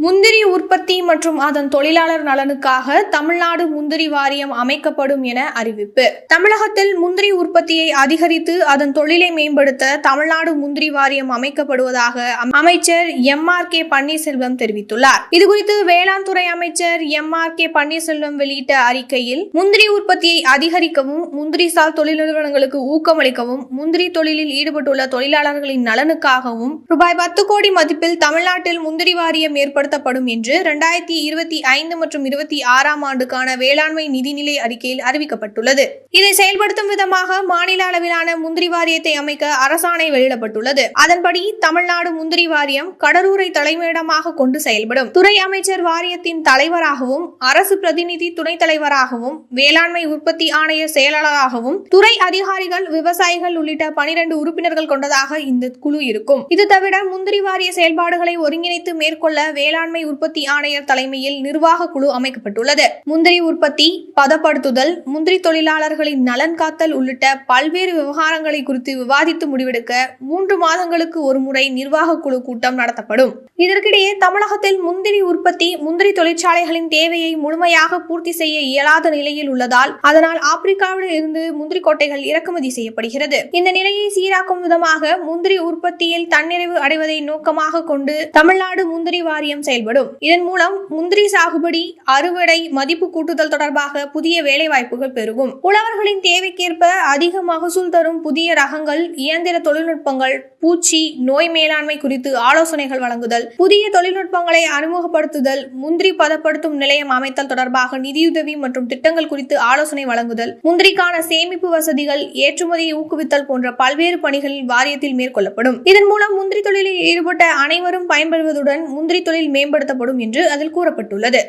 முந்திரி உற்பத்தி மற்றும் அதன் தொழிலாளர் நலனுக்காக தமிழ்நாடு முந்திரி வாரியம் அமைக்கப்படும் என அறிவிப்பு. தமிழகத்தில் முந்திரி உற்பத்தியை அதிகரித்து அதன் தொழிலை மேம்படுத்த தமிழ்நாடு முந்திரி வாரியம் அமைக்கப்படுவதாக அமைச்சர் எம்.ஆர்.கே. பன்னீர்செல்வம் தெரிவித்துள்ளார். இதுகுறித்து வேளாண் துறை அமைச்சர் எம்.ஆர்.கே. பன்னீர்செல்வம் வெளியிட்ட அறிக்கையில், முந்திரி உற்பத்தியை அதிகரிக்கவும், முந்திரி சால் தொழில் நிறுவனங்களுக்கு ஊக்கமளிக்கவும், முந்திரி தொழிலில் ஈடுபட்டுள்ள தொழிலாளர்களின் நலனுக்காகவும் ரூபாய் 10 கோடி மதிப்பில் தமிழ்நாட்டில் முந்திரி வாரியம் ஏற்படுத்தப்படும் என்று 2025 மற்றும் 26ஆம் ஆண்டுக்கான வேளாண்மை நிதிநிலை அறிக்கையில் அறிவிக்கப்பட்டுள்ளது. இதை செயல்படுத்தும் விதமாக மாநில அளவிலான முந்திரி வாரியத்தை அமைக்க அரசாணை வெளியிடப்பட்டுள்ளது. அதன்படி தமிழ்நாடு முந்திரி வாரியம் கடலூரை தலைமையிடமாக கொண்டு செயல்படும். துறை அமைச்சர் வாரியத்தின் தலைவராகவும், அரசு பிரதிநிதி துணைத் தலைவராகவும், வேளாண்மை உற்பத்தி ஆணையர் செயலாளராகவும், துறை அதிகாரிகள், விவசாயிகள் உள்ளிட்ட 12 உறுப்பினர்கள் கொண்டதாக இந்த குழு இருக்கும். இது தவிர முந்திரி வாரிய செயல்பாடுகளை ஒருங்கிணைத்து மேற்கொள்ள வேளாண்மை உற்பத்தி ஆணையர் தலைமையில் நிர்வாக குழு அமைக்கப்பட்டுள்ளது. முந்திரி உற்பத்தி, பதப்படுத்துதல், முந்திரி தொழிலாளர்களின் நலன் காத்தல் உள்ளிட்ட பல்வேறு விவகாரங்களை குறித்து விவாதித்து முடிவெடுக்க 3 மாதங்களுக்கு ஒருமுறை நிர்வாக குழு கூட்டம் நடத்தப்படும். இதற்கிடையே தமிழகத்தில் முந்திரி உற்பத்தி, முந்திரி தொழிற்சாலைகளின் தேவையை முழுமையாக பூர்த்தி செய்ய இயலாத நிலையில் உள்ளதால் அதனால் ஆப்பிரிக்காவில் இருந்து முந்திரி கொட்டைகள் இறக்குமதி செய்யப்படுகிறது. இந்த நிலையை சீராக்கும் விதமாக முந்திரி உற்பத்தியில் தன்னிறைவு அடைவதை நோக்கமாக கொண்டு தமிழ்நாடு முந்திரி வாரியம் செயல்படும். இதன் மூலம் முந்திரி சாகுபடி, அறுவடை, மதிப்பு கூட்டுதல் தொடர்பாக புதிய வேலைவாய்ப்புகள் பெருகும். உழவர்களின் தேவைக்கேற்ப அதிக மகசூல் தரும் புதிய ரகங்கள், இயந்திர தொழில்நுட்பங்கள், பூச்சி, நோய் மேலாண்மை குறித்து ஆலோசனைகள் வழங்குதல், புதிய தொழில்நுட்பங்களை அறிமுகப்படுத்துதல், முந்திரி பதப்படுத்தும் நிலையம் அமைத்தல் தொடர்பாக நிதியுதவி மற்றும் திட்டங்கள் குறித்து ஆலோசனை வழங்குதல், முந்திரிக்கான சேமிப்பு வசதிகள், ஏற்றுமதியை ஊக்குவித்தல் போன்ற பல்வேறு பணிகளில் வாரியத்தில் மேற்கொள்ளப்படும். இதன் மூலம் முந்திரி தொழிலில் ஈடுபட்ட அனைவரும் பயன்பெறுவதுடன் முந்திரி தொழில் மேம்படுத்தப்படும் என்று அதில் கூறப்பட்டுள்ளது.